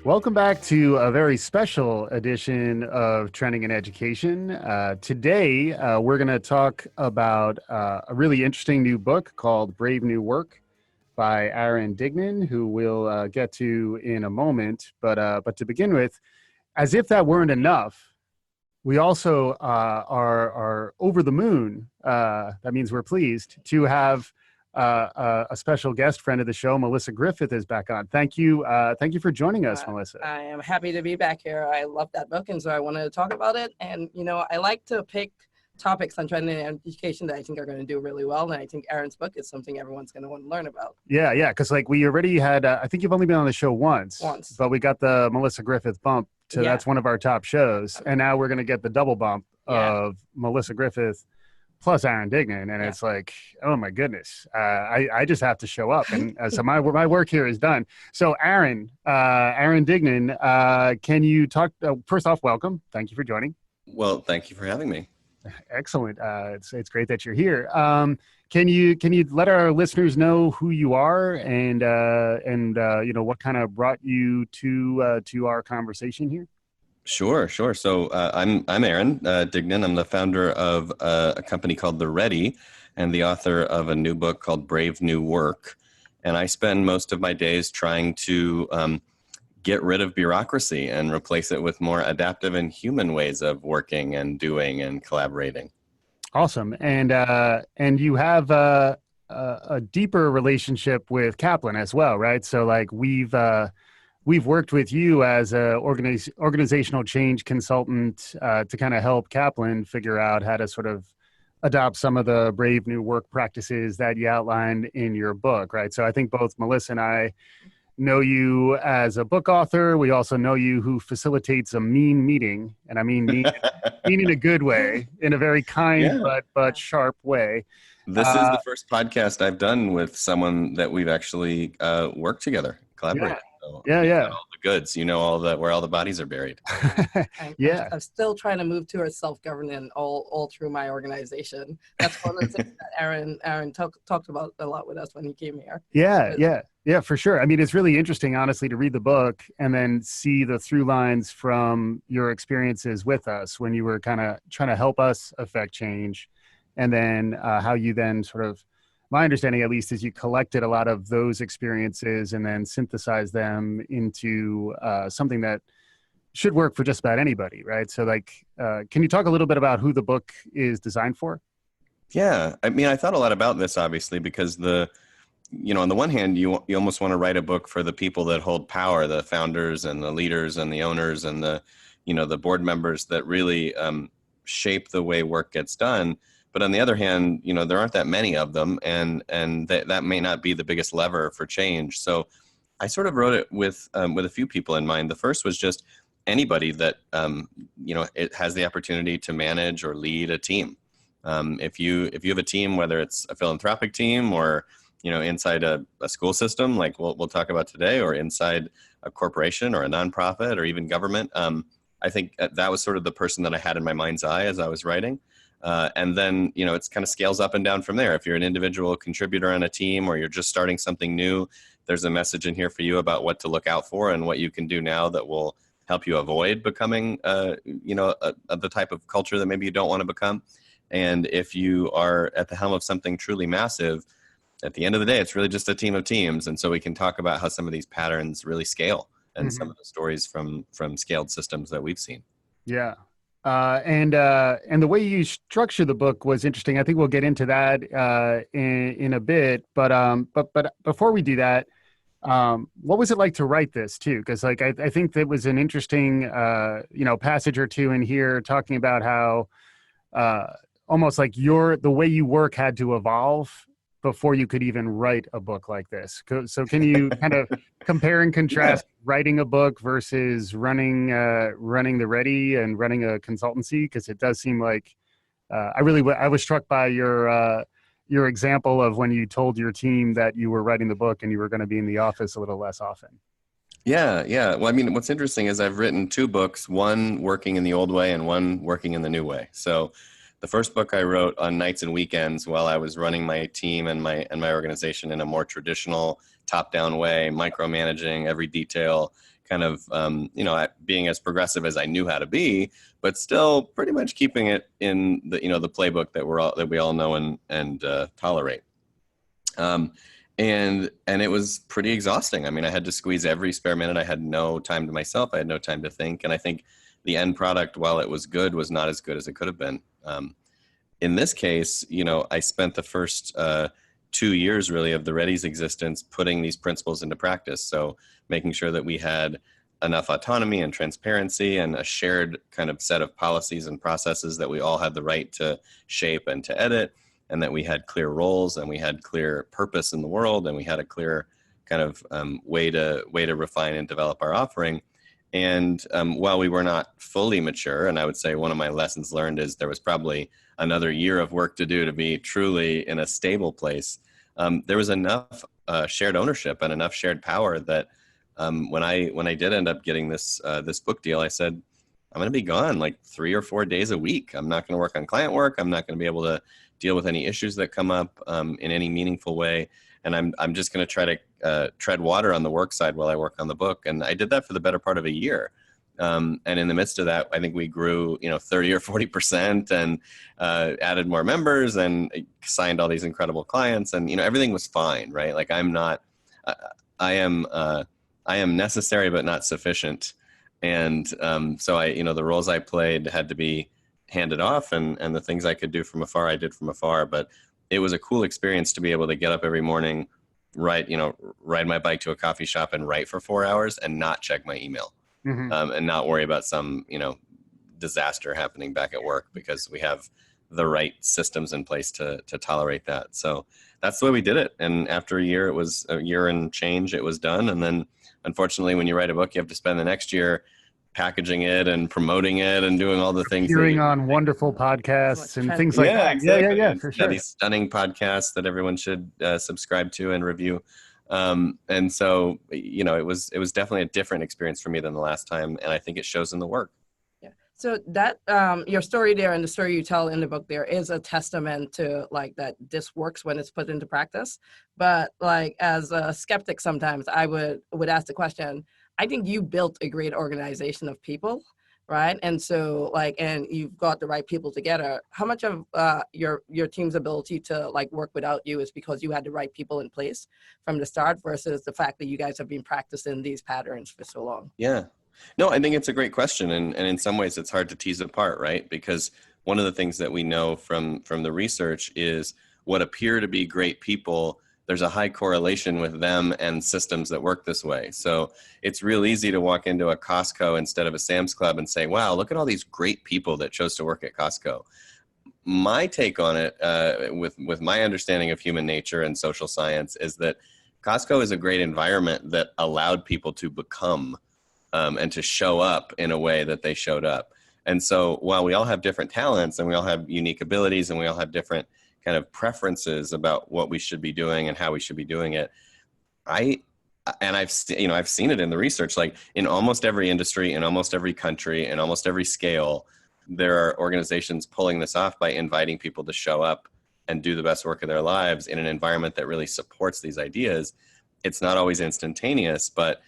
Welcome back to a very special edition of Trending in Education. Today, we're going to talk about a really interesting new book called Brave New Work by Aaron Dignan, who we'll get to in a moment. But to begin with, as if that weren't enough, we also are over the moon. That means we're pleased to have a special guest friend of the show, Melissa Griffith, is back on. Thank you for joining us, Melissa. I am happy to be back here. I love that book, and so I wanted to talk about it. And I like to pick topics on trending in education that I think are going to do really well, and I think Aaron's book is something everyone's going to want to learn about. Yeah, because we already had. I think you've only been on the show once, but we got the Melissa Griffith bump. So that's one of our top shows, and now we're going to get the double bump of Melissa Griffith plus Aaron Dignan, and it's like, oh my goodness, I just have to show up, and so my work here is done. So Aaron Dignan, can you talk? First off, welcome. Thank you for joining. Well, thank you for having me. Excellent. It's great that you're here. Can you let our listeners know who you are and what kind of brought you to our conversation here? Sure. So I'm Aaron Dignan. I'm the founder of a company called The Ready and the author of a new book called Brave New Work. And I spend most of my days trying to get rid of bureaucracy and replace it with more adaptive and human ways of working and doing and collaborating. Awesome. And you have a deeper relationship with Kaplan as well, right? So like we've worked with you as a organizational change consultant to kind of help Kaplan figure out how to sort of adopt some of the brave new work practices that you outlined in your book, right? So I think both Melissa and I know you as a book author. We also know you who facilitates a mean meeting, and I mean mean in a good way, in a very kind but sharp way. This is the first podcast I've done with someone that we've actually worked together, collaborated. So yeah. All the goods, where all the bodies are buried. I'm still trying to move towards self-governance all through my organization. That's one of the things that Aaron talked about a lot with us when he came here. Yeah, for sure. I mean, it's really interesting, honestly, to read the book and then see the through lines from your experiences with us when you were kind of trying to help us affect change, and then how you then sort of, my understanding at least, is you collected a lot of those experiences and then synthesized them into something that should work for just about anybody, right? So can you talk a little bit about who the book is designed for? Yeah, I mean, I thought a lot about this, obviously, because on the one hand, you almost want to write a book for the people that hold power, the founders and the leaders and the owners and the board members that really shape the way work gets done. But on the other hand, there aren't that many of them, and that may not be the biggest lever for change. So I sort of wrote it with a few people in mind. The first was just anybody that it has the opportunity to manage or lead a team. If you have a team, whether it's a philanthropic team or inside a school system, like we'll talk about today, or inside a corporation or a nonprofit or even government. I think that was sort of the person that I had in my mind's eye as I was writing. And then, it's kind of scales up and down from there. If you're an individual contributor on a team or you're just starting something new, there's a message in here for you about what to look out for and what you can do now that will help you avoid becoming, the type of culture that maybe you don't want to become. And if you are at the helm of something truly massive, at the end of the day, it's really just a team of teams. And so we can talk about how some of these patterns really scale and some of the stories from scaled systems that we've seen. Yeah. And the way you structure the book was interesting. I think we'll get into that in a bit. But before we do that, what was it like to write this too? Because I think that was an interesting passage or two in here talking about how almost like the way you work had to evolve before you could even write a book like this. So can you kind of compare and contrast writing a book versus running the Ready and running a consultancy? Because it does seem like I was struck by your example of when you told your team that you were writing the book and you were going to be in the office a little less often. Yeah. Well, I mean, what's interesting is I've written two books, one working in the old way and one working in the new way. So the first book I wrote on nights and weekends while I was running my team and my organization in a more traditional top-down way, micromanaging every detail, kind of, being as progressive as I knew how to be, but still pretty much keeping it in the, the playbook that we all know and tolerate. And it was pretty exhausting. I mean, I had to squeeze every spare minute. I had no time to myself. I had no time to think. And I think the end product, while it was good, was not as good as it could have been. In this case, I spent the first 2 years really of the Ready's existence putting these principles into practice. So making sure that we had enough autonomy and transparency and a shared kind of set of policies and processes that we all had the right to shape and to edit, and that we had clear roles and we had clear purpose in the world, and we had a clear kind of way to refine and develop our offering. And while we were not fully mature, and I would say one of my lessons learned is there was probably another year of work to do to be truly in a stable place, there was enough shared ownership and enough shared power that when I did end up getting this book deal, I said, I'm going to be gone like 3 or 4 days a week. I'm not going to work on client work. I'm not going to be able to deal with any issues that come up in any meaningful way. And I'm just going to try to tread water on the work side while I work on the book. And I did that for the better part of a year. And in the midst of that, I think we grew, 30 or 40% and added more members and signed all these incredible clients. And, everything was fine, right? Like I am necessary, but not sufficient. And so the roles I played had to be handed off, and the things I could do from afar, I did from afar. But it was a cool experience to be able to get up every morning, ride my bike to a coffee shop and write for 4 hours and not check my email. And not worry about some, disaster happening back at work, because we have the right systems in place to tolerate that. So that's the way we did it. And after a year, it was a year and change, it was done. And then unfortunately, when you write a book, you have to spend the next year packaging it and promoting it and doing all the things. Appearing on wonderful podcasts and things like that. Exactly. Yeah, for sure. These stunning podcasts that everyone should subscribe to and review. And so, it was definitely a different experience for me than the last time. And I think it shows in the work. Yeah. So that, your story there and the story you tell in the book there is a testament to like that this works when it's put into practice. But like as a skeptic, sometimes I would ask the question, I think you built a great organization of people, right? And so and you've got the right people together. How much of your team's ability to like work without you is because you had the right people in place from the start versus the fact that you guys have been practicing these patterns for so long? Yeah. No, I think it's a great question. And in some ways it's hard to tease apart, right? Because one of the things that we know from the research is what appear to be great people, there's a high correlation with them and systems that work this way. So it's real easy to walk into a Costco instead of a Sam's Club and say, wow, look at all these great people that chose to work at Costco. My take on it, with my understanding of human nature and social science, is that Costco is a great environment that allowed people to become and to show up in a way that they showed up. And so while we all have different talents and we all have unique abilities and we all have different kind of preferences about what we should be doing and how we should be doing it, I've seen it in the research, like in almost every industry, in almost every country, in almost every scale, there are organizations pulling this off by inviting people to show up and do the best work of their lives in an environment that really supports these ideas. It's not always instantaneous, but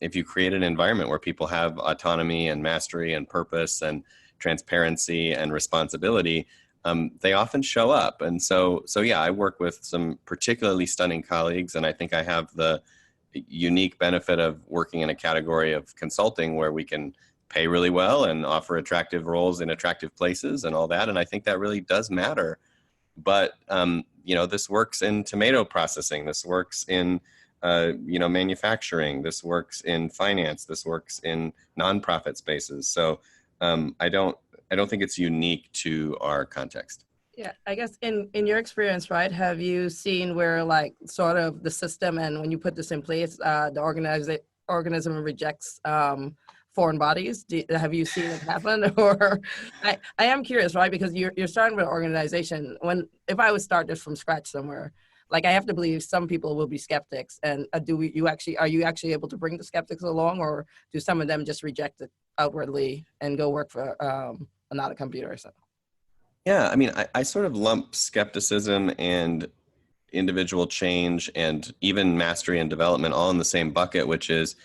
if you create an environment where people have autonomy and mastery and purpose and transparency and responsibility, they often show up. And so yeah, I work with some particularly stunning colleagues, and I think I have the unique benefit of working in a category of consulting where we can pay really well and offer attractive roles in attractive places and all that. And I think that really does matter. But, this works in tomato processing. This works in, manufacturing. This works in finance. This works in nonprofit spaces. So I don't think it's unique to our context. Yeah, I guess in your experience, right, have you seen where like sort of the system and when you put this in place, the organism rejects foreign bodies? Have you seen it happen? Or I am curious, right, because you're starting with an organization. If I would start this from scratch somewhere, like I have to believe some people will be skeptics. And are you actually able to bring the skeptics along, or do some of them just reject it outwardly and go work for another computer or something? Yeah, I mean, I sort of lump skepticism and individual change and even mastery and development all in the same bucket, which is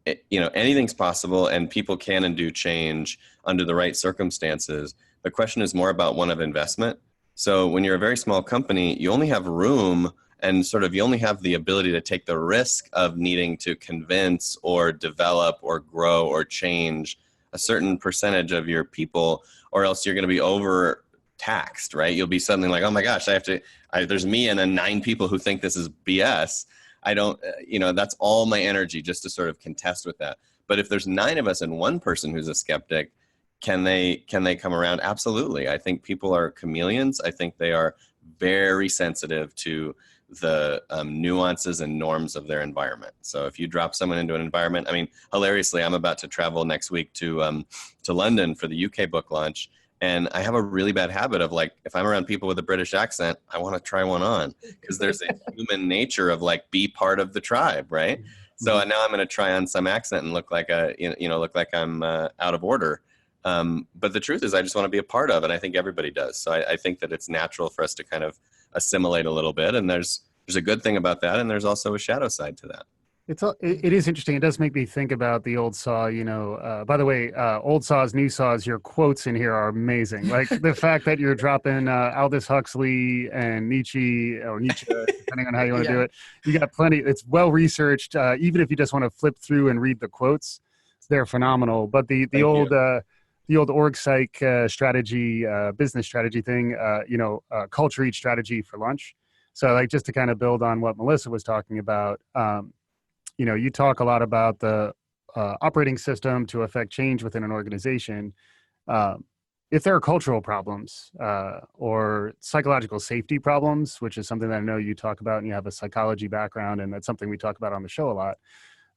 anything's possible, and people can and do change under the right circumstances. The question is more about one of investment. So when you're a very small company, you only have room, and sort of you only have the ability to take the risk of needing to convince or develop or grow or change a certain percentage of your people, or else you're going to be overtaxed, right? You'll be suddenly like, oh my gosh, there's me and then 9 people who think this is BS. I don't, that's all my energy just to sort of contest with that. But if there's 9 of us and 1 person who's a skeptic, can they come around? Absolutely. I think people are chameleons. I think they are very sensitive to the nuances and norms of their environment. So if you drop someone into an environment, I mean, hilariously, I'm about to travel next week to London for the UK book launch. And I have a really bad habit of like, if I'm around people with a British accent, I want to try one on, because there's a human nature of like, be part of the tribe, right? So now I'm going to try on some accent and look like look like I'm out of order. But the truth is, I just want to be a part of it. I think everybody does. So I think that it's natural for us to kind of assimilate a little bit. And there's a good thing about that, and there's also a shadow side to that. It is interesting. It does make me think about the old saw, by the way, old saws, new saws, your quotes in here are amazing. Like the fact that you're dropping Aldous Huxley and Nietzsche, depending on how you want to do it. You got plenty. It's well researched. Even if you just want to flip through and read the quotes, they're phenomenal. But the old org psych strategy, business strategy thing, culture eats strategy for lunch. So like, just to kind of build on what Melissa was talking about, you talk a lot about the operating system to affect change within an organization. If there are cultural problems or psychological safety problems, which is something that I know you talk about, and you have a psychology background, and that's something we talk about on the show a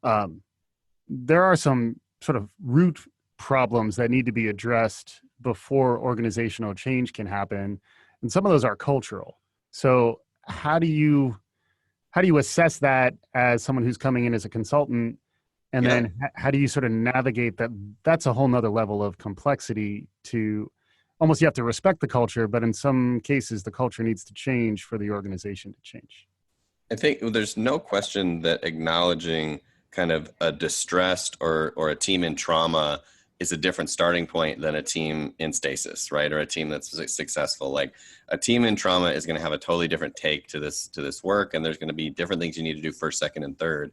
lot. There are some sort of root problems that need to be addressed before organizational change can happen. And some of those are cultural. So how do you assess that as someone who's coming in as a consultant? And then how do you sort of navigate that? That's a whole nother level of complexity to almost, you have to respect the culture, but in some cases the culture needs to change for the organization to change. I think there's no question that acknowledging kind of a distressed or a team in trauma is a different starting point than a team in stasis, right? Or a team that's successful. Like a team in trauma is going to have a totally different take to this work. And there's going to be different things you need to do first, second, and third.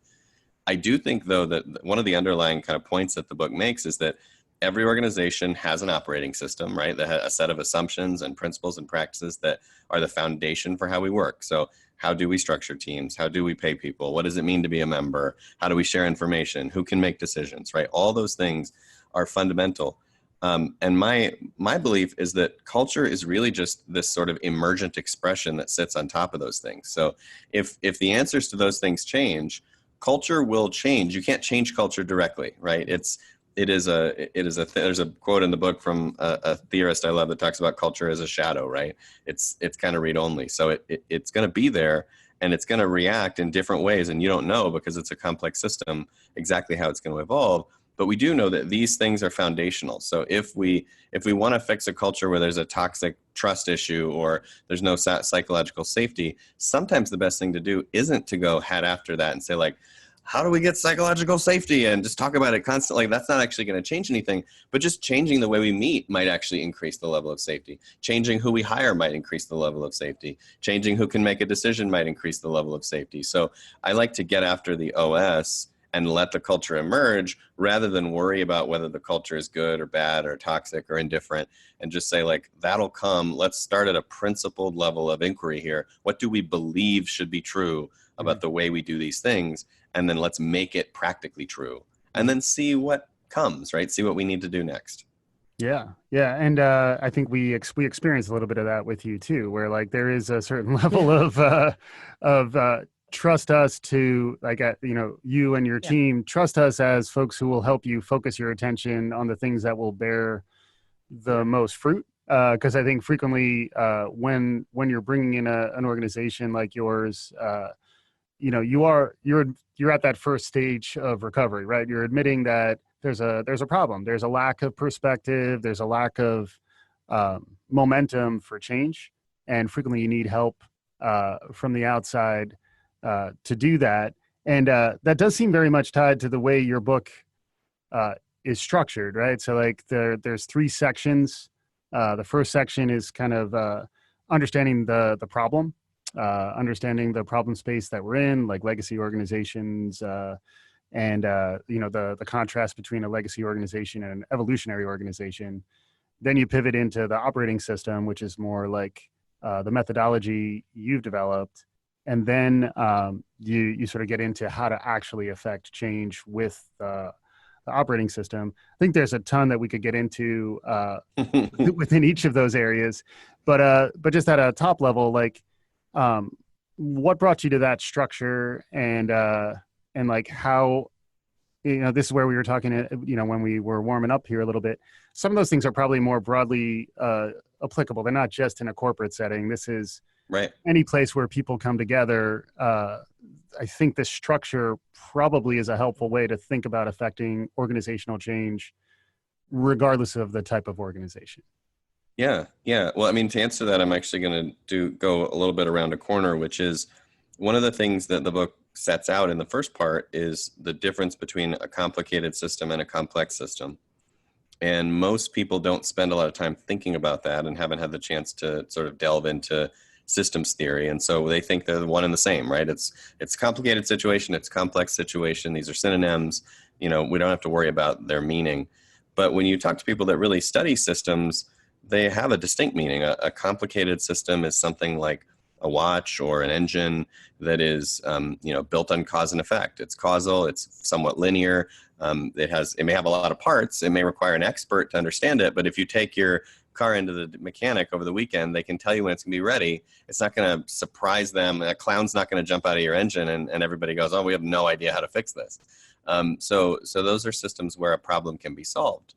I do think though that one of the underlying kind of points that the book makes is that every organization has an operating system, right? That has a set of assumptions and principles and practices that are the foundation for how we work. So how do we structure teams? How do we pay people? What does it mean to be a member? How do we share information? Who can make decisions, right? All those things are fundamental. And my belief is that culture is really just this sort of emergent expression that sits on top of those things. So if the answers to those things change, culture will change. You can't change culture directly, right? There's a quote in the book from a theorist I love that talks about culture as a shadow, right? It's kind of read only. So it's going to be there, and it's going to react in different ways. And you don't know, because it's a complex system, exactly how it's going to evolve. But we do know that these things are foundational. So if we want to fix a culture where there's a toxic trust issue or there's no psychological safety, sometimes the best thing to do isn't to go head after that and say like, how do we get psychological safety, and just talk about it constantly. That's not actually going to change anything, but just changing the way we meet might actually increase the level of safety. Changing who we hire might increase the level of safety. Changing who can make a decision might increase the level of safety. So I like to get after the OS and let the culture emerge, rather than worry about whether the culture is good or bad or toxic or indifferent, and just say like, that'll come. Let's start at a principled level of inquiry here. What do we believe should be true about the way we do these things? And then let's make it practically true, and then see what comes, right? See what we need to do next. Yeah. And I think we experienced a little bit of that with you too, where like there is a certain level of trust us to, like, you and your team, trust us as folks who will help you focus your attention on the things that will bear the most fruit. Because I think frequently when you're bringing in an organization like yours, you're at that first stage of recovery, right? You're admitting that there's a problem. There's a lack of perspective. There's a lack of momentum for change. And frequently you need help from the outside to do that. And that does seem very much tied to the way your book is structured, right? So like there's three sections. The first section is kind of understanding the problem, understanding the problem space that we're in, like legacy organizations, and the contrast between a legacy organization and an evolutionary organization. Then you pivot into the operating system, which is more like the methodology you've developed, and then you sort of get into how to actually affect change with the operating system. I think there's a ton that we could get into within each of those areas, but just at a top level, like what brought you to that structure, and like how, this is where we were talking, when we were warming up here a little bit. Some of those things are probably more broadly applicable. They're not just in a corporate setting. This is right. Any place where people come together. I think this structure probably is a helpful way to think about affecting organizational change, regardless of the type of organization. Yeah. Well, I mean, to answer that, I'm actually going to go a little bit around a corner, which is one of the things that the book sets out in the first part is the difference between a complicated system and a complex system. And most people don't spend a lot of time thinking about that and haven't had the chance to sort of delve into systems theory. And so they think they're one and the same, right? It's a complicated situation. It's a complex situation. These are synonyms. We don't have to worry about their meaning. But when you talk to people that really study systems, they have a distinct meaning. A complicated system is something like a watch or an engine that is, built on cause and effect. It's causal. It's somewhat linear. It may have a lot of parts. It may require an expert to understand it. But if you take your car into the mechanic over the weekend, they can tell you when it's going to be ready. It's not going to surprise them. A clown's not going to jump out of your engine and everybody goes, oh, we have no idea how to fix this. So those are systems where a problem can be solved.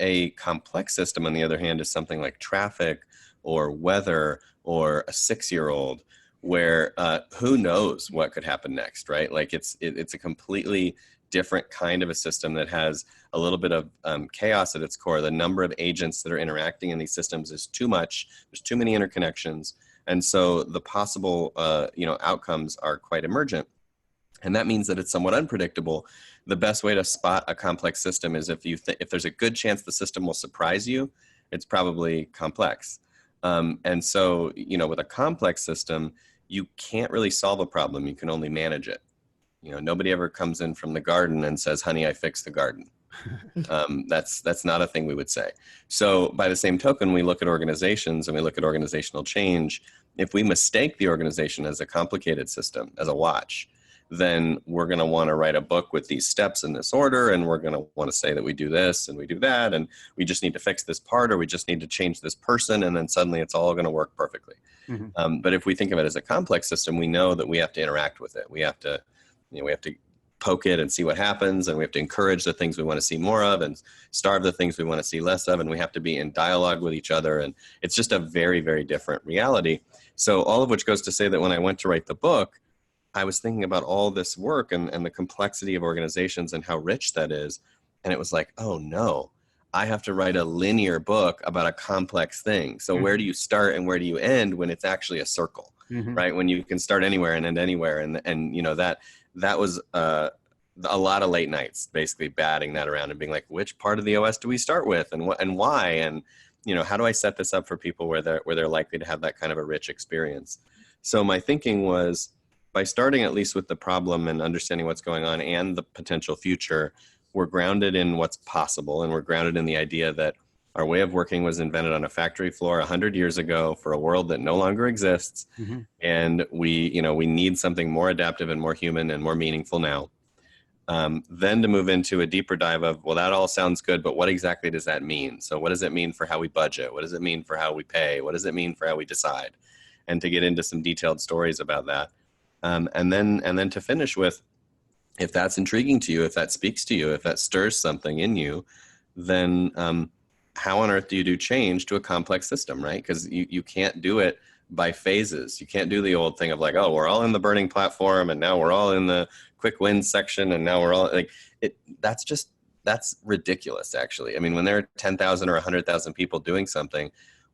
A complex system, on the other hand, is something like traffic or weather or a 6-year-old, where who knows what could happen next, right? Like it's a completely different kind of a system that has a little bit of chaos at its core. The number of agents that are interacting in these systems is too much. There's too many interconnections. And so the possible outcomes are quite emergent. And that means that it's somewhat unpredictable. The best way to spot a complex system is if there's a good chance the system will surprise you, it's probably complex. And so, with a complex system, you can't really solve a problem. You can only manage it. Nobody ever comes in from the garden and says, honey, I fixed the garden. That's not a thing we would say. So by the same token, we look at organizations and we look at organizational change. If we mistake the organization as a complicated system, as a watch, then we're going to want to write a book with these steps in this order, and we're going to want to say that we do this and we do that, and we just need to fix this part, or we just need to change this person, and then suddenly it's all going to work perfectly. Mm-hmm. But if we think of it as a complex system, we know that we have to interact with it. We have to poke it and see what happens, and we have to encourage the things we want to see more of and starve the things we want to see less of, and we have to be in dialogue with each other, and it's just a very, very different reality. So all of which goes to say that when I went to write the book, I was thinking about all this work and the complexity of organizations and how rich that is. And it was like, oh no, I have to write a linear book about a complex thing. So where do you start and where do you end when it's actually a circle, right? When you can start anywhere and end anywhere. And that was a lot of late nights, basically batting that around and being like, which part of the OS do we start with and why? And, how do I set this up for people where they're likely to have that kind of a rich experience? So my thinking was, by starting at least with the problem and understanding what's going on and the potential future, we're grounded in what's possible, and we're grounded in the idea that our way of working was invented on a factory floor 100 years ago for a world that no longer exists. Mm-hmm. And we need something more adaptive and more human and more meaningful now. Then to move into a deeper dive of, well, that all sounds good, but what exactly does that mean? So what does it mean for how we budget? What does it mean for how we pay? What does it mean for how we decide? And to get into some detailed stories about that. And then to finish with, if that's intriguing to you, if that speaks to you, if that stirs something in you, then how on earth do you do change to a complex system, right? Because you can't do it by phases. You can't do the old thing of like, oh, we're all in the burning platform, and now we're all in the quick wins section, and now we're all like, that's ridiculous, actually. I mean, when there are 10,000 or 100,000 people doing something,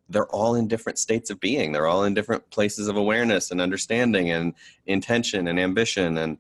they're all in different states of being. They're all in different places of awareness and understanding and intention and ambition. And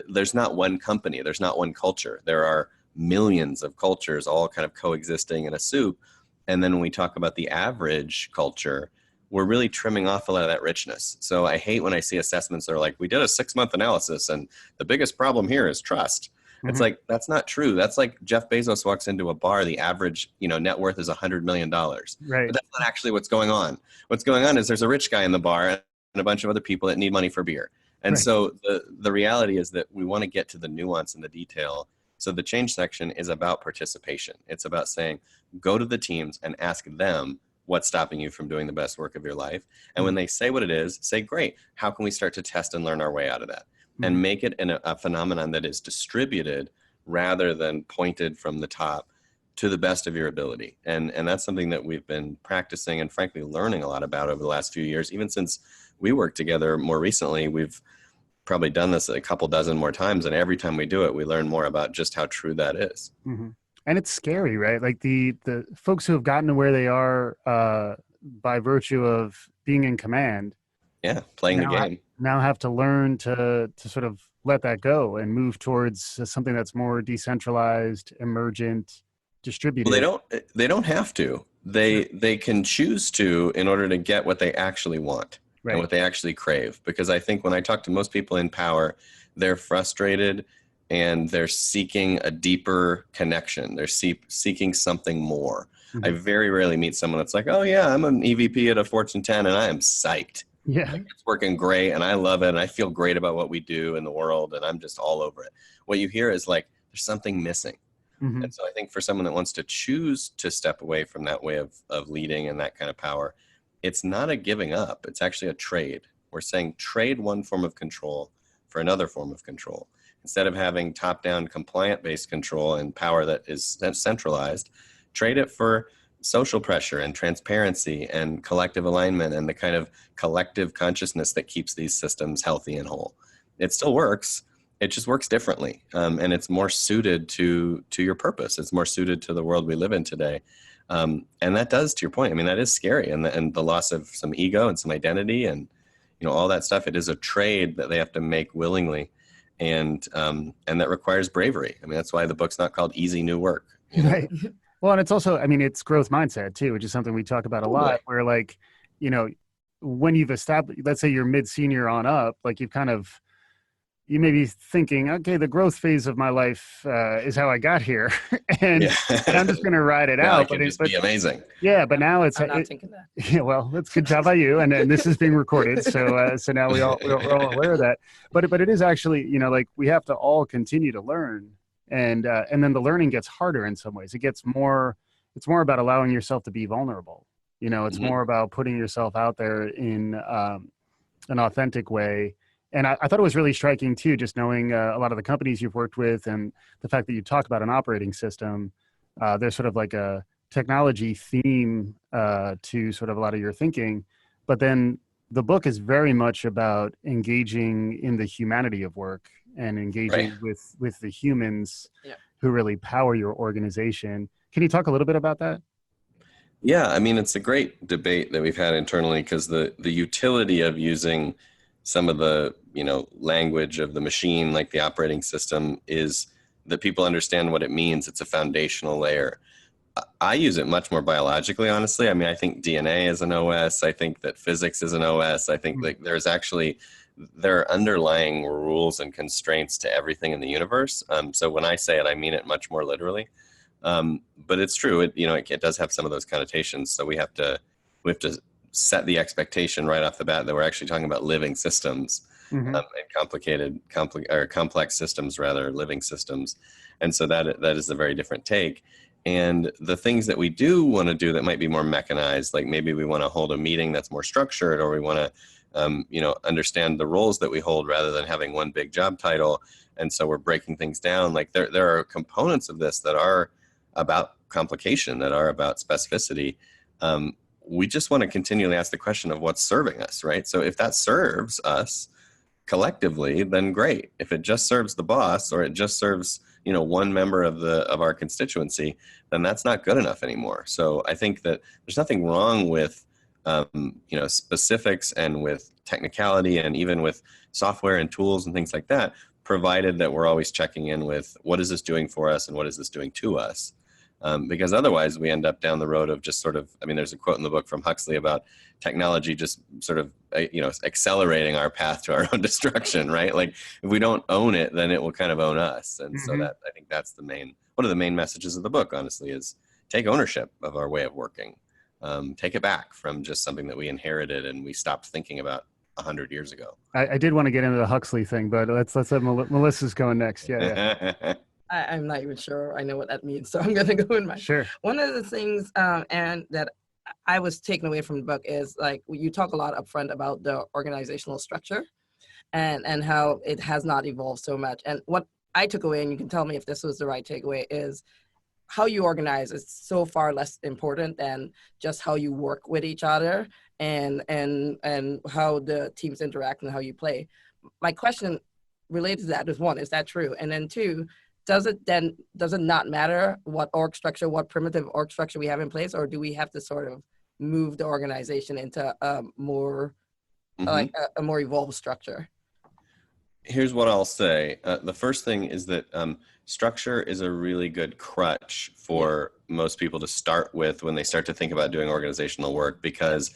there's not one company. There's not one culture. There are millions of cultures all kind of coexisting in a soup. And then when we talk about the average culture, we're really trimming off a lot of that richness. So I hate when I see assessments that are like, we did a 6-month analysis and the biggest problem here is trust. It's like, that's not true. That's like Jeff Bezos walks into a bar, the average, net worth is $100 million. Right. But that's not actually what's going on. What's going on is there's a rich guy in the bar and a bunch of other people that need money for beer. And Right. so the reality is that we want to get to the nuance and the detail. So the change section is about participation. It's about saying, go to the teams and ask them what's stopping you from doing the best work of your life. And when they say what it is, say, great, how can we start to test and learn our way out of that? And make it a phenomenon that is distributed rather than pointed from the top to the best of your ability. And that's something that we've been practicing and frankly learning a lot about over the last few years. Even since we worked together more recently, we've probably done this a couple dozen more times. And every time we do it, we learn more about just how true that is. Mm-hmm. And it's scary, right? Like the folks who have gotten to where they are by virtue of being in command. Yeah, playing the game. Now have to learn to sort of let that go and move towards something that's more decentralized, emergent, distributed. Well, they don't have to. They can choose to in order to get what they actually want. Right. And what they actually crave. Because I think when I talk to most people in power, they're frustrated and they're seeking a deeper connection. They're seeking something more. Mm-hmm. I very rarely meet someone that's like, oh yeah, I'm an EVP at a Fortune 10 and I am psyched. Yeah. Like, it's working great and I love it and I feel great about what we do in the world and I'm just all over it. What you hear is like, there's something missing. Mm-hmm. And so I think for someone that wants to choose to step away from that way of leading and that kind of power, it's not a giving up. It's actually a trade. We're saying trade one form of control for another form of control. Instead of having top-down compliant-based control and power that is centralized, trade it for social pressure and transparency and collective alignment and the kind of collective consciousness that keeps these systems healthy and whole. It still works. It just works differently. And it's more suited to your purpose. It's more suited to the world we live in today. And that does, to your point, I mean, that is scary. And the loss of some ego and some identity and, all that stuff, it is a trade that they have to make willingly. And that requires bravery. I mean, that's why the book's not called Easy New Work. Right. Well, and it's also, I mean, it's growth mindset too, which is something we talk about a lot, where like, when you've established, let's say you're mid-senior on up, like you may be thinking, okay, the growth phase of my life is how I got here, and I'm just going to ride it out. But it's be amazing. Yeah, but now it's. I'm not thinking that. Yeah, well, that's good job by you, and this is being recorded, so now we're all aware of that. But it is actually, like we have to all continue to learn, and then the learning gets harder in some ways. It's more about allowing yourself to be vulnerable. It's more about putting yourself out there in an authentic way. And I thought it was really striking too, just knowing a lot of the companies you've worked with and the fact that you talk about an operating system. There's sort of like a technology theme to sort of a lot of your thinking, but then the book is very much about engaging in the humanity of work and engaging with the humans who really power your organization. Can you talk a little bit about that? Yeah, I mean, it's a great debate that we've had internally because the utility of using some of the language of the machine, like the operating system, is that people understand what it means. It's a foundational layer. I use it much more biologically, honestly. I mean, I think DNA is an OS. I think that physics is an OS. I think that there are underlying rules and constraints to everything in the universe. So when I say it, I mean it much more literally. But it's true. It does have some of those connotations. So we have to set the expectation right off the bat that we're actually talking about living systems, and complex systems, rather, living systems. And so that is a very different take. And the things that we do want to do that might be more mechanized, like maybe we want to hold a meeting that's more structured, or we want to, understand the roles that we hold rather than having one big job title. And so we're breaking things down. Like there are components of this that are about complication, that are about specificity. We just want to continually ask the question of what's serving us, right? So if that serves us collectively, then great. If it just serves the boss, or it just serves, one member of our constituency, then that's not good enough anymore. So I think that there's nothing wrong with specifics and with technicality and even with software and tools and things like that, provided that we're always checking in with what is this doing for us and what is this doing to us. Because otherwise we end up down the road of just sort of, there's a quote in the book from Huxley about technology just sort of, accelerating our path to our own destruction, right? Like if we don't own it, then it will kind of own us. And so that, I think that's one of the main messages of the book, honestly, is take ownership of our way of working. Take it back from just something that we inherited and we stopped thinking about 100 years ago. I did want to get into the Huxley thing, but let's have Melissa's going next. Yeah. I'm not even sure I know what that means, so I'm going to go in my. Sure. One of the things, and that I was taken away from the book is like you talk a lot up front about the organizational structure and how it has not evolved so much. And what I took away, and you can tell me if this was the right takeaway, is how you organize is so far less important than just how you work with each other and how the teams interact and how you play. My question related to that is, one, is that true? And then two, does it not matter what primitive org structure we have in place, or do we have to sort of move the organization into a more like a more evolved structure? Here's what I'll say. The first thing is that structure is a really good crutch for most people to start with when they start to think about doing organizational work, because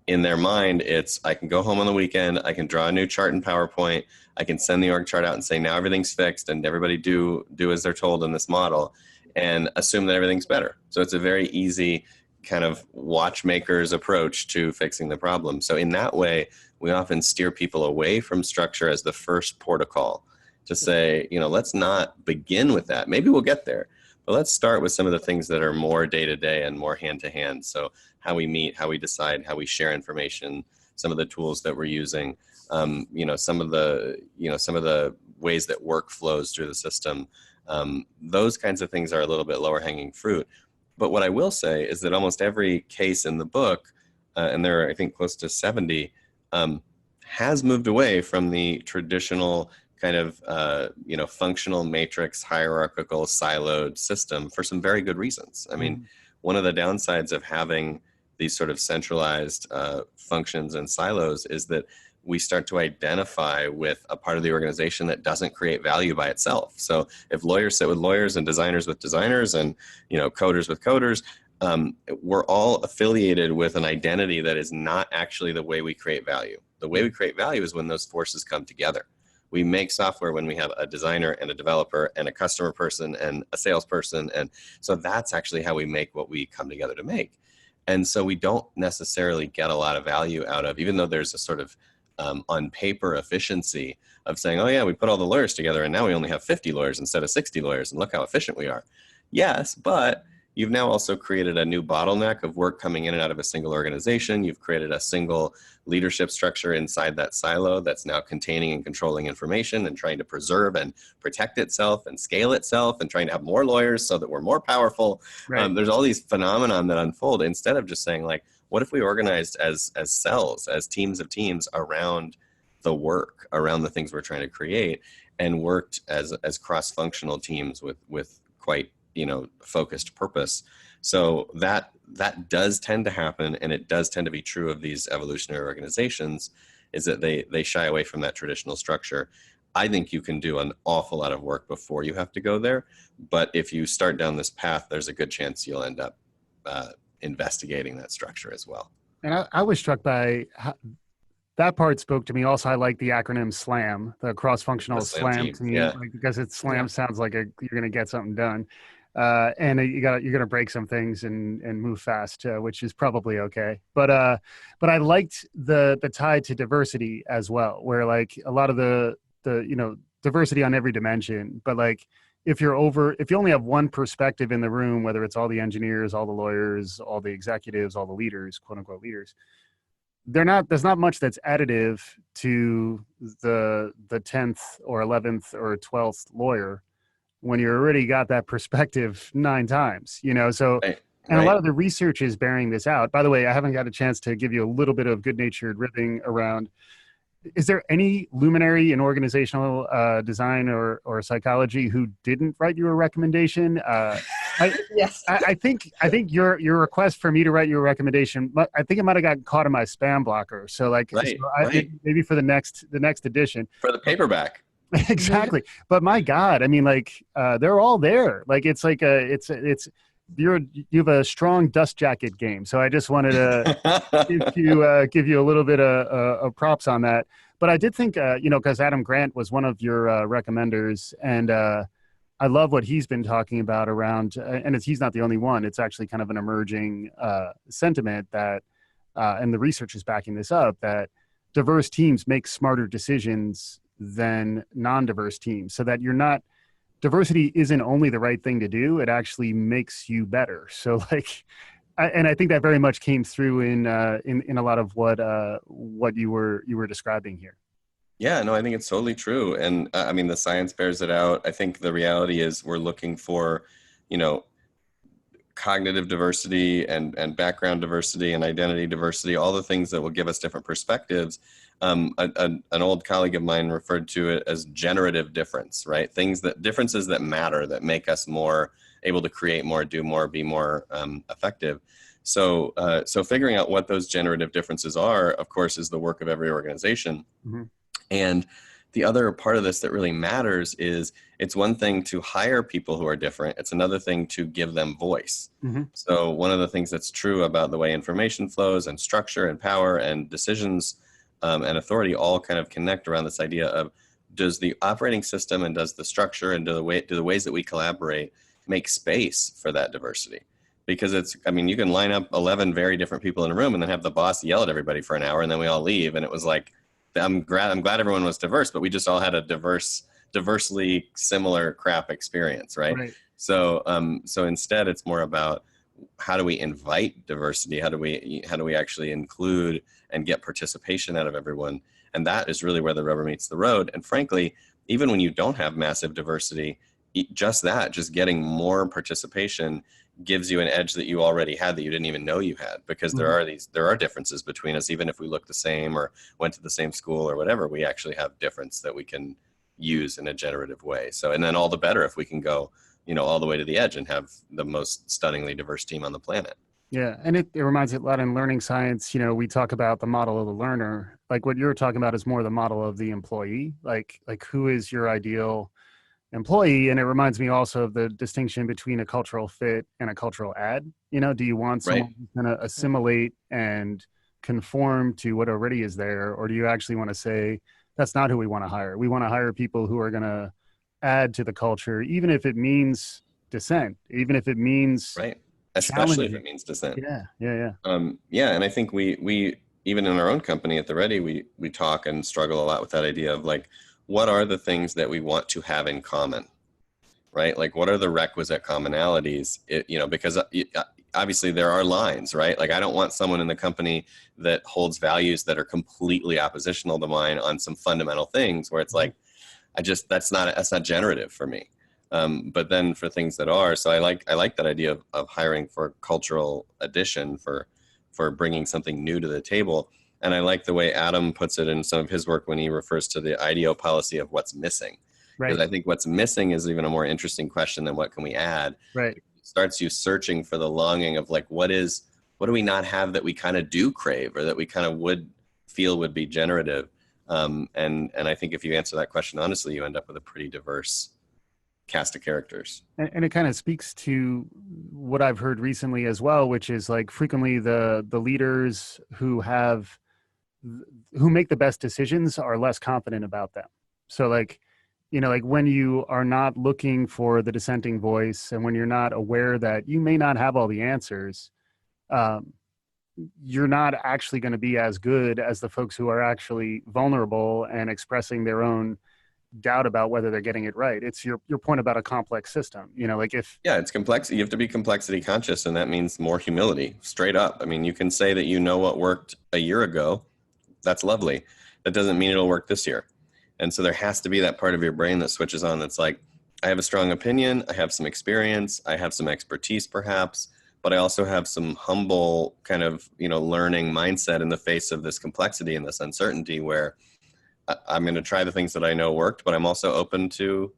in their mind, it's, I can go home on the weekend, I can draw a new chart in PowerPoint, I can send the org chart out and say, now everything's fixed and everybody do as they're told in this model, and assume that everything's better. So it's a very easy kind of watchmaker's approach to fixing the problem. So in that way, we often steer people away from structure as the first port of call to say, let's not begin with that. Maybe we'll get there, but let's start with some of the things that are more day-to-day and more hand-to-hand. So how we meet, how we decide, how we share information, some of the tools that we're using, some of the ways that work flows through the system. Those kinds of things are a little bit lower hanging fruit. But what I will say is that almost every case in the book, and there are, I think, close to 70, has moved away from the traditional kind of, functional matrix, hierarchical, siloed system for some very good reasons. I mean, one of the downsides of having these sort of centralized functions and silos is that we start to identify with a part of the organization that doesn't create value by itself. So if lawyers sit with lawyers and designers with designers and, coders with coders, we're all affiliated with an identity that is not actually the way we create value. The way we create value is when those forces come together. We make software when we have a designer and a developer and a customer person and a salesperson. And so that's actually how we make what we come together to make. And so we don't necessarily get a lot of value out of, even though there's a sort of on paper efficiency of saying, oh yeah, we put all the lawyers together and now we only have 50 lawyers instead of 60 lawyers and look how efficient we are. Yes, but you've now also created a new bottleneck of work coming in and out of a single organization. You've created a single leadership structure inside that silo that's now containing and controlling information and trying to preserve and protect itself and scale itself and trying to have more lawyers so that we're more powerful. Right. There's all these phenomenon that unfold instead of just saying, like, what if we organized as cells, as teams of teams around the work, around the things we're trying to create, and worked as cross-functional teams with quite focused purpose. So that does tend to happen, and it does tend to be true of these evolutionary organizations, is that they shy away from that traditional structure. I think you can do an awful lot of work before you have to go there, but if you start down this path, there's a good chance you'll end up investigating that structure as well. And I was struck by that part. Spoke to me. Also, I like the acronym SLAM, the cross-functional Slam to me, because it's SLAM sounds like you're going to get something done. And you're going to break some things and move fast, which is probably okay. But I liked the tie to diversity as well, where like a lot of the diversity on every dimension, but like if you only have one perspective in the room, whether it's all the engineers, all the lawyers, all the executives, all the leaders, quote unquote leaders, there's not much that's additive to the 10th or 11th or 12th lawyer when you already got that perspective 9 times, so, right. And a lot of the research is bearing this out. By the way, I haven't got a chance to give you a little bit of good-natured ribbing around, is there any luminary in organizational design or psychology who didn't write you a recommendation? I, Yes. I think your request for me to write your recommendation, I think it might have gotten caught in my spam blocker. So like, Right, right. maybe for the next edition. For the paperback. Exactly. But my God, I mean, like, they're all there. Like, it's like you have a strong dust jacket game. So I just wanted to give you a little bit of props on that. But I did think, because Adam Grant was one of your recommenders, and I love what he's been talking about around, and he's not the only one. It's actually kind of an emerging sentiment that, and the research is backing this up, that diverse teams make smarter decisions than non-diverse teams, so that diversity isn't only the right thing to do, it actually makes you better. So like, and I think that very much came through in a lot of what you were describing here. Yeah, no, I think it's totally true. And I mean, the science bears it out. I think the reality is we're looking for, cognitive diversity and background diversity and identity diversity, all the things that will give us different perspectives. An old colleague of mine referred to it as generative difference, right? Differences that matter, that make us more able to create more, do more, be more effective. So figuring out what those generative differences are, of course, is the work of every organization. Mm-hmm. And the other part of this that really matters is it's one thing to hire people who are different. It's another thing to give them voice. Mm-hmm. So one of the things that's true about the way information flows and structure and power and decisions and authority all kind of connect around this idea of, does the operating system and does the structure and do the ways that we collaborate make space for that diversity? Because you can line up 11 very different people in a room and then have the boss yell at everybody for an hour and then we all leave. And it was like, I'm glad everyone was diverse, but we just all had a diversely similar crap experience, right? So instead, it's more about how do we invite diversity? How do we actually include and get participation out of everyone? And that is really where the rubber meets the road. And frankly, even when you don't have massive diversity, just getting more participation gives you an edge that you already had that you didn't even know you had, because there are differences between us. Even if we look the same or went to the same school or whatever, we actually have difference that we can use in a generative way. So, and then all the better if we can go, all the way to the edge and have the most stunningly diverse team on the planet. Yeah. And it reminds me a lot in learning science, we talk about the model of the learner. Like what you're talking about is more the model of the employee, like who is your ideal employee. And it reminds me also of the distinction between a cultural fit and a cultural add. Do you want someone who's going to assimilate and conform to what already is there? Or do you actually want to say, that's not who we want to hire? We want to hire people who are going to add to the culture, even if it means dissent, even if it means especially if it means dissent. Yeah. And I think we even in our own company at the Ready, we talk and struggle a lot with that idea of like, what are the things that we want to have in common, right? Like, what are the requisite commonalities? Because obviously there are lines, right? Like, I don't want someone in the company that holds values that are completely oppositional to mine on some fundamental things where it's like, that's not generative for me. But then for things that are, so I like that idea of hiring for cultural addition, for bringing something new to the table. And I like the way Adam puts it in some of his work when he refers to the IDEO policy of what's missing. Because I think what's missing is even a more interesting question than what can we add. Right. It starts you searching for the longing of like, what do we not have that we kind of do crave or that we kind of would feel would be generative? And I think if you answer that question honestly, you end up with a pretty diverse cast of characters. And it kind of speaks to what I've heard recently as well, which is like frequently the leaders who make the best decisions are less confident about them. So like when you are not looking for the dissenting voice and when you're not aware that you may not have all the answers, you're not actually going to be as good as the folks who are actually vulnerable and expressing their own doubt about whether they're getting it right. It's your point about a complex system, it's complex. You have to be complexity conscious, and that means more humility, straight up. I mean, you can say that you know what worked a year ago. That's lovely. That doesn't mean it'll work this year. And so there has to be that part of your brain that switches on. That's like, I have a strong opinion. I have some experience. I have some expertise perhaps, but I also have some humble kind of, learning mindset in the face of this complexity and this uncertainty where I'm going to try the things that I know worked, but I'm also open to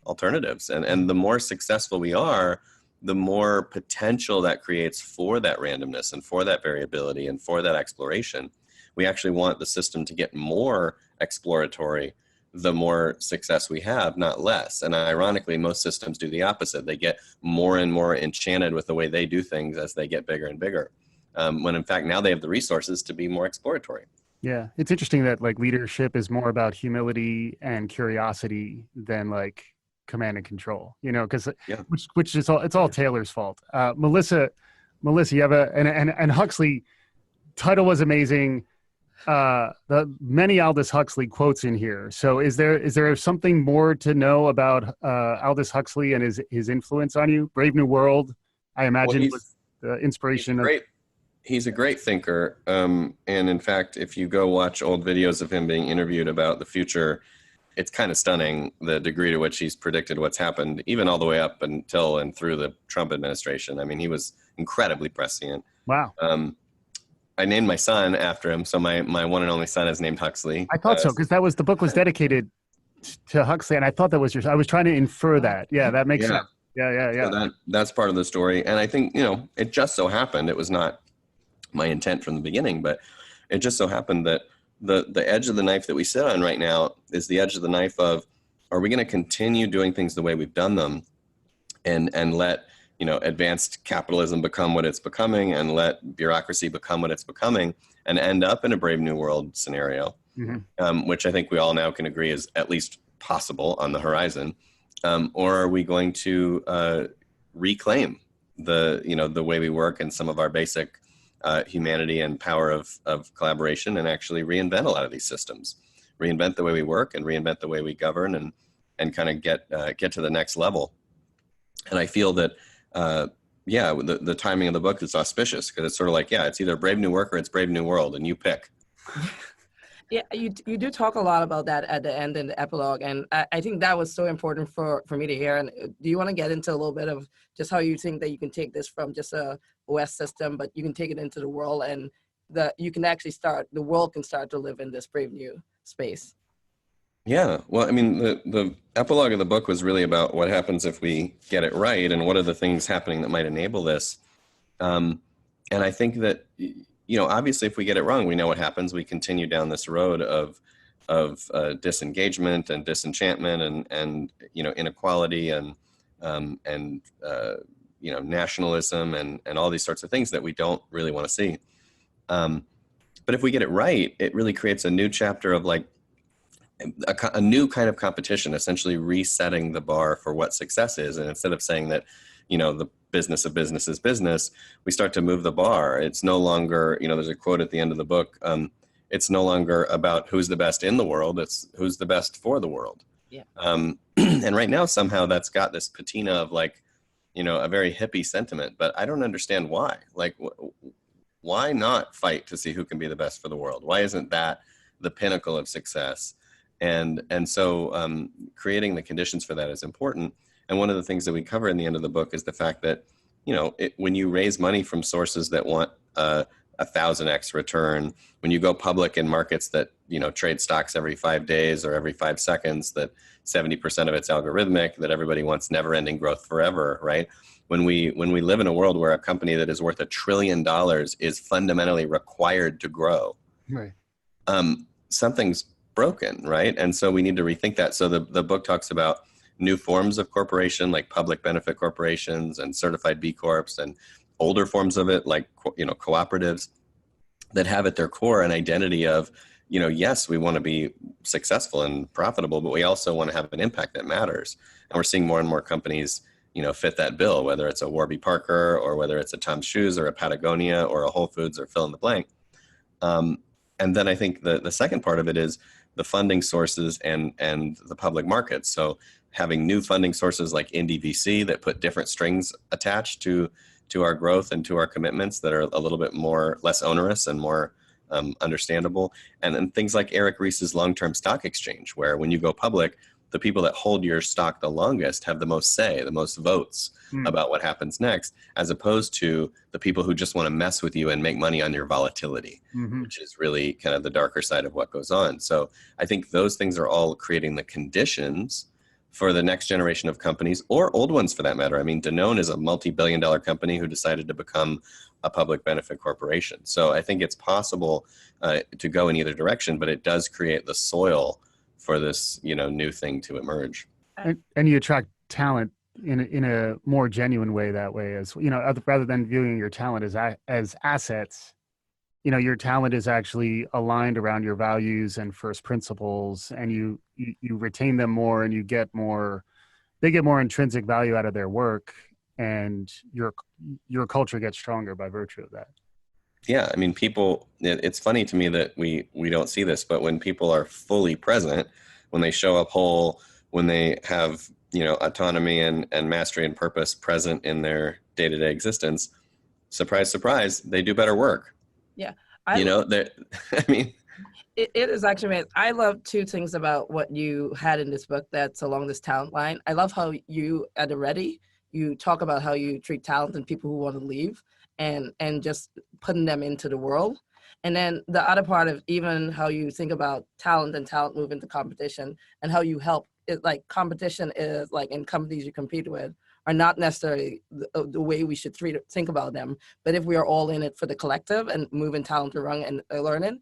alternatives. And the more successful we are, the more potential that creates for that randomness and for that variability and for that exploration. We actually want the system to get more exploratory the more success we have, not less. And ironically, most systems do the opposite. They get more and more enchanted with the way they do things as they get bigger and bigger. When in fact, now they have the resources to be more exploratory. Yeah. It's interesting that like leadership is more about humility and curiosity than like command and control, you know, because Yeah. which is all, it's all Taylor's fault. Melissa, you have and Huxley title was amazing. The many Aldous Huxley quotes in here. So is there something more to know about Aldous Huxley and his influence on you? Brave New World, I imagine, was the inspiration. He's a great thinker. And in fact, if you go watch old videos of him being interviewed about the future, it's kind of stunning the degree to which he's predicted what's happened, even all the way up until and through the Trump administration. I mean, he was incredibly prescient. Wow. I named my son after him. So my one and only son is named Huxley. I thought so, because the book was dedicated to Huxley. And I thought that was I was trying to infer that. Yeah, that makes sense. Yeah. So that's part of the story. And I think, it just so happened, it was not my intent from the beginning, but it just so happened that the edge of the knife that we sit on right now is the edge of the knife of, are we going to continue doing things the way we've done them and let, advanced capitalism become what it's becoming and let bureaucracy become what it's becoming and end up in a Brave New World scenario, which I think we all now can agree is at least possible on the horizon. Or are we going to reclaim the way we work and some of our basic humanity and power of collaboration and actually reinvent a lot of these systems, reinvent the way we work and reinvent the way we govern and kind of get to the next level. And I feel that, the timing of the book is auspicious because it's sort of like, it's either Brave New Work or it's Brave New World and you pick. Yeah, you do talk a lot about that at the end in the epilogue, and I think that was so important for me to hear. And do you want to get into a little bit of just how you think that you can take this from just a OS system, but you can take it into the world, and the world can start to live in this brave new space? Yeah, well, I mean, the epilogue of the book was really about what happens if we get it right, and what are the things happening that might enable this. And I think that, obviously, if we get it wrong, we know what happens. We continue down this road of disengagement and disenchantment and inequality and nationalism and all these sorts of things that we don't really want to see. But if we get it right, it really creates a new chapter of like a new kind of competition, essentially resetting the bar for what success is. And instead of saying that, the business of business is business, we start to move the bar. It's no longer, there's a quote at the end of the book. It's no longer about who's the best in the world. It's who's the best for the world. Yeah. And right now, somehow that's got this patina of like, a very hippie sentiment, but I don't understand why. Like, why not fight to see who can be the best for the world? Why isn't that the pinnacle of success? And so creating the conditions for that is important. And one of the things that we cover in the end of the book is the fact that, when you raise money from sources that want 1,000x return, when you go public in markets that, trade stocks every 5 days or every 5 seconds, that 70% of it's algorithmic, that everybody wants never ending growth forever, right? When we live in a world where a company that is worth $1 trillion is fundamentally required to grow, right? Something's broken, right? And so we need to rethink that. So the book talks about new forms of corporation, like public benefit corporations and certified B Corps, and older forms of it, like, cooperatives that have at their core an identity of, yes, we want to be successful and profitable, but we also want to have an impact that matters. And we're seeing more and more companies, fit that bill, whether it's a Warby Parker or whether it's a Tom's Shoes or a Patagonia or a Whole Foods or fill in the blank. And then I think the second part of it is the funding sources and the public markets. So having new funding sources like Indie VC that put different strings attached to our growth and to our commitments that are a little bit less onerous and more understandable. And then things like Eric Ries's long-term stock exchange, where when you go public, the people that hold your stock the longest have the most say, the most votes about what happens next, as opposed to the people who just want to mess with you and make money on your volatility, which is really kind of the darker side of what goes on. So I think those things are all creating the conditions for the next generation of companies, or old ones for that matter. I mean, Danone is a multi-billion-dollar company who decided to become a public benefit corporation. So I think it's possible to go in either direction, but it does create the soil for this, new thing to emerge. And you attract talent in a more genuine way that way, as rather than viewing your talent as assets. Your talent is actually aligned around your values and first principles, and you retain them more, and they get more intrinsic value out of their work, and your culture gets stronger by virtue of that. Yeah, I mean, it's funny to me that we don't see this, but when people are fully present, when they show up whole, when they have, autonomy and mastery and purpose present in their day-to-day existence, surprise, surprise, they do better work. Yeah. I mean, it is actually, I love two things about what you had in this book that's along this talent line. I love how you, at the ready, you talk about how you treat talent and people who want to leave and just putting them into the world. And then the other part of even how you think about talent and talent move into competition, and how you help it, like competition is like in companies you compete with are not necessarily the way we should think about them. But if we are all in it for the collective and moving talent around and learning,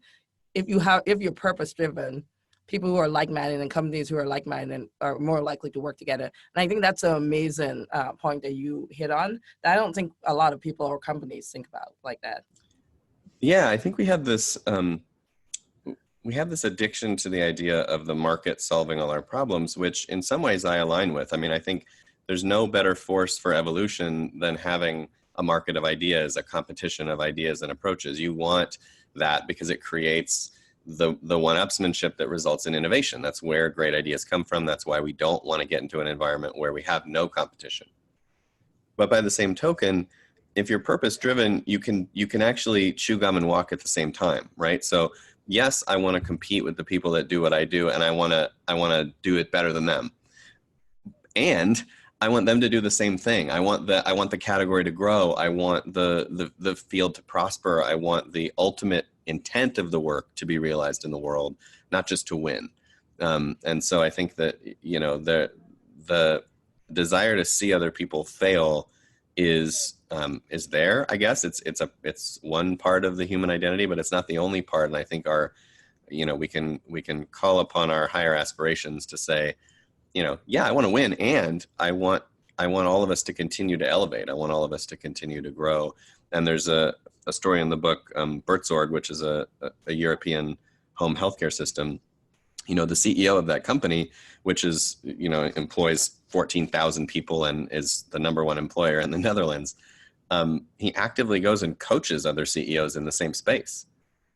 if you're purpose driven, people who are like-minded and companies who are like-minded are more likely to work together. And I think that's an amazing point that you hit on that I don't think a lot of people or companies think about like that. Yeah, I think we have this addiction to the idea of the market solving all our problems, which in some ways I align with. I mean, I think there's no better force for evolution than having a market of ideas, a competition of ideas and approaches. You want that because it creates the one-upsmanship that results in innovation. That's where great ideas come from. That's why we don't want to get into an environment where we have no competition. But by the same token, if you're purpose-driven, you can actually chew gum and walk at the same time, right? So yes, I want to compete with the people that do what I do, and I want to do it better than them. And I want them to do the same thing. I want the category to grow. I want the field to prosper. I want the ultimate intent of the work to be realized in the world, not just to win. And so I think that the desire to see other people fail is there. I guess it's one part of the human identity, but it's not the only part. And I think we can call upon our higher aspirations to say, yeah, I want to win, and I want all of us to continue to elevate. I want all of us to continue to grow. And there's a story in the book, Buurtzorg, which is a European home healthcare system. The CEO of that company, which is, employs 14,000 people and is the number one employer in the Netherlands, he actively goes and coaches other CEOs in the same space.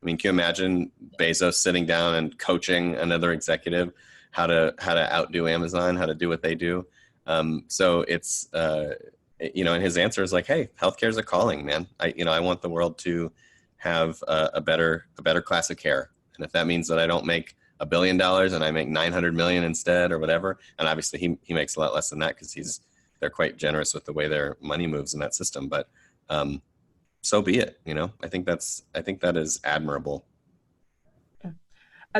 I mean, can you imagine Bezos sitting down and coaching another executive how to outdo Amazon, how to do what they do? So it's, and his answer is like, hey, healthcare is a calling, man. I want the world to have a better class of care. And if that means that I don't make $1 billion and I make 900 million instead or whatever, and obviously he makes a lot less than that because they're quite generous with the way their money moves in that system. But so be it. I think that is admirable.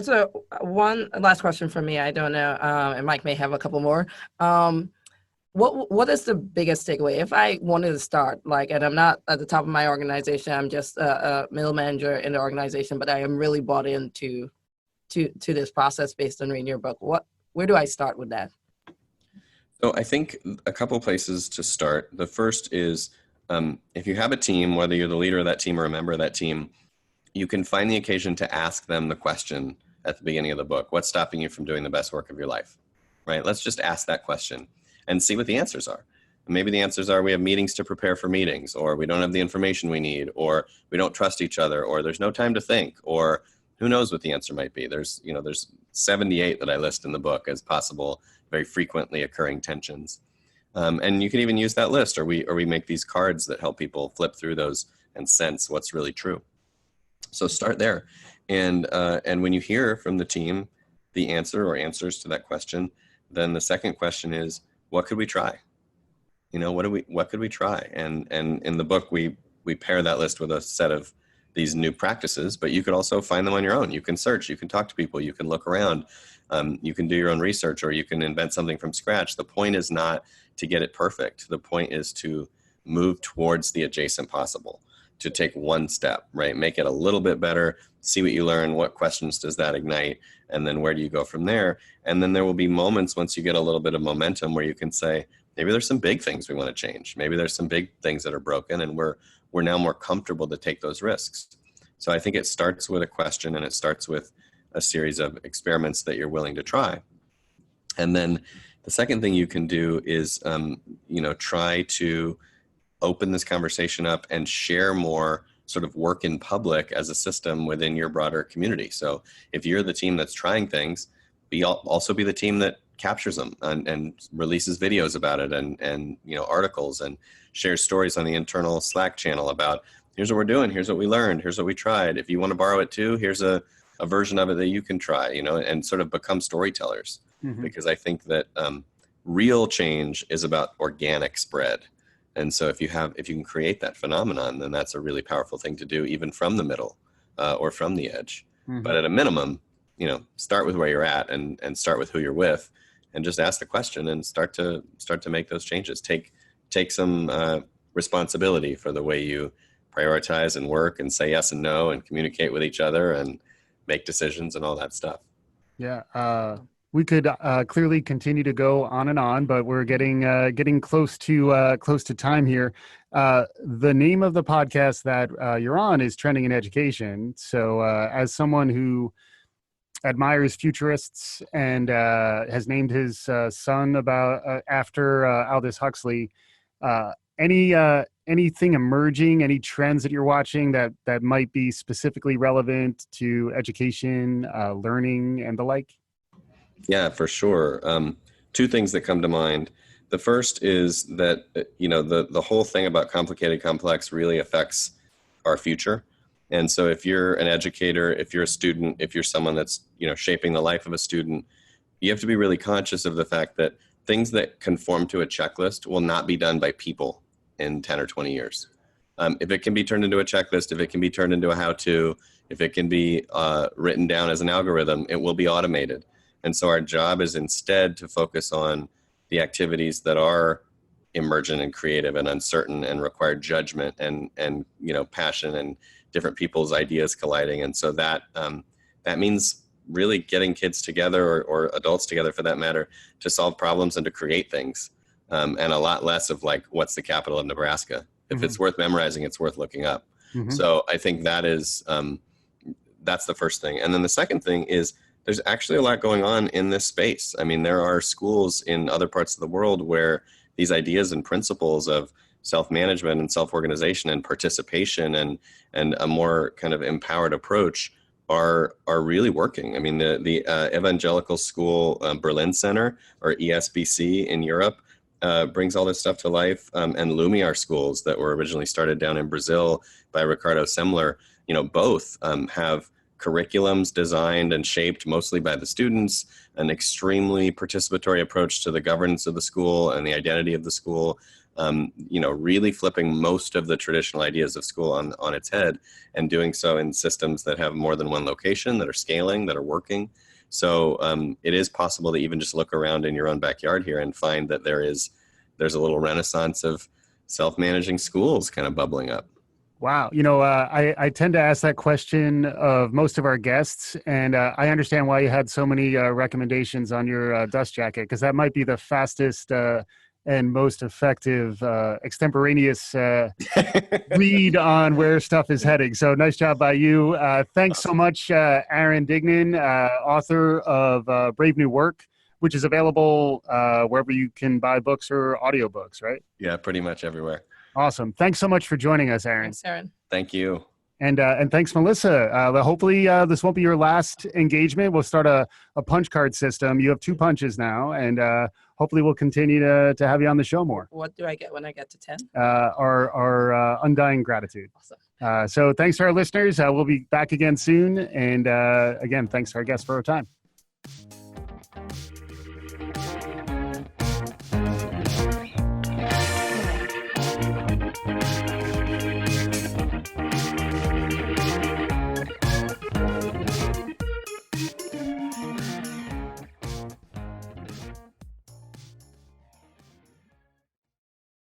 So one last question for me. I don't know, and Mike may have a couple more. What is the biggest takeaway? If I wanted to start, and I'm not at the top of my organization, I'm just a middle manager in the organization, but I am really bought into this process based on reading your book. Where do I start with that? So I think a couple places to start. The first is if you have a team, whether you're the leader of that team or a member of that team, you can find the occasion to ask them the question at the beginning of the book: what's stopping you from doing the best work of your life? Right? Let's just ask that question and see what the answers are. Maybe the answers are we have meetings to prepare for meetings, or we don't have the information we need, or we don't trust each other, or there's no time to think, or who knows what the answer might be. There's 78 that I list in the book as possible, very frequently occurring tensions. And you can even use that list, or we make these cards that help people flip through those and sense what's really true. So start there. And when you hear from the team the answer or answers to that question, then the second question is, what could we try? What could we try? And in the book, we pair that list with a set of these new practices, but you could also find them on your own. You can search, you can talk to people, you can look around, you can do your own research, or you can invent something from scratch. The point is not to get it perfect. The point is to move towards the adjacent possible, to take one step, right? Make it a little bit better, see what you learn, what questions does that ignite, and then where do you go from there? And then there will be moments once you get a little bit of momentum where you can say, maybe there's some big things we want to change. Maybe there's some big things that are broken, and we're now more comfortable to take those risks. So I think it starts with a question, and it starts with a series of experiments that you're willing to try. And then the second thing you can do is, try to open this conversation up and share more sort of work in public as a system within your broader community. So if you're the team that's trying things, also be the team that captures them and releases videos about it and articles and shares stories on the internal Slack channel about, here's what we're doing, here's what we learned, here's what we tried. If you want to borrow it too, here's a version of it that you can try, and sort of become storytellers. Mm-hmm. Because I think that real change is about organic spread. And so if you can create that phenomenon, then that's a really powerful thing to do, even from the middle or from the edge. Mm-hmm. But at a minimum, start with where you're at and start with who you're with, and just ask the question and start to make those changes. Take some responsibility for the way you prioritize and work and say yes and no and communicate with each other and make decisions and all that stuff. Yeah. We could clearly continue to go on and on, but we're getting close to time here. The name of the podcast that you're on is Trending in Education. So as someone who admires futurists and has named his son after Aldous Huxley, anything emerging, any trends that you're watching that might be specifically relevant to education, learning, and the like? Yeah, for sure. Two things that come to mind. The first is that, the whole thing about complicated complex really affects our future. And so if you're an educator, if you're a student, if you're someone that's, shaping the life of a student, you have to be really conscious of the fact that things that conform to a checklist will not be done by people in 10 or 20 years. If it can be turned into a checklist, if it can be turned into a how-to, if it can be written down as an algorithm, it will be automated. And so our job is instead to focus on the activities that are emergent and creative and uncertain and require judgment and passion and different people's ideas colliding. And so that means really getting kids together or adults together for that matter to solve problems and to create things, and a lot less of like, what's the capital of Nebraska? If mm-hmm. it's worth memorizing, it's worth looking up. Mm-hmm. So I think that's the first thing. And then the second thing is, there's actually a lot going on in this space. I mean, there are schools in other parts of the world where these ideas and principles of self-management and self-organization and participation and a more kind of empowered approach are really working. I mean, the Evangelical School Berlin Center, or ESBC in Europe, brings all this stuff to life. And Lumiar schools that were originally started down in Brazil by Ricardo Semler, both have curriculums designed and shaped mostly by the students, an extremely participatory approach to the governance of the school and the identity of the school, really flipping most of the traditional ideas of school on its head, and doing so in systems that have more than one location, that are scaling, that are working. So it is possible to even just look around in your own backyard here and find that there's a little renaissance of self-managing schools kind of bubbling up. Wow. I tend to ask that question of most of our guests, and I understand why you had so many recommendations on your dust jacket, because that might be the fastest and most effective extemporaneous read on where stuff is heading. So nice job by you. Thanks so much, Aaron Dignan, author of Brave New Work, which is available wherever you can buy books or audiobooks, right? Yeah, pretty much everywhere. Awesome. Thanks so much for joining us, Aaron. Thanks, Aaron. Thank you. And thanks, Melissa. Hopefully this won't be your last engagement. We'll start a punch card system. You have 2 punches now, and hopefully we'll continue to have you on the show more. What do I get when I get to 10? Our undying gratitude. Awesome. So thanks to our listeners. We'll be back again soon. And again, thanks to our guests for our time.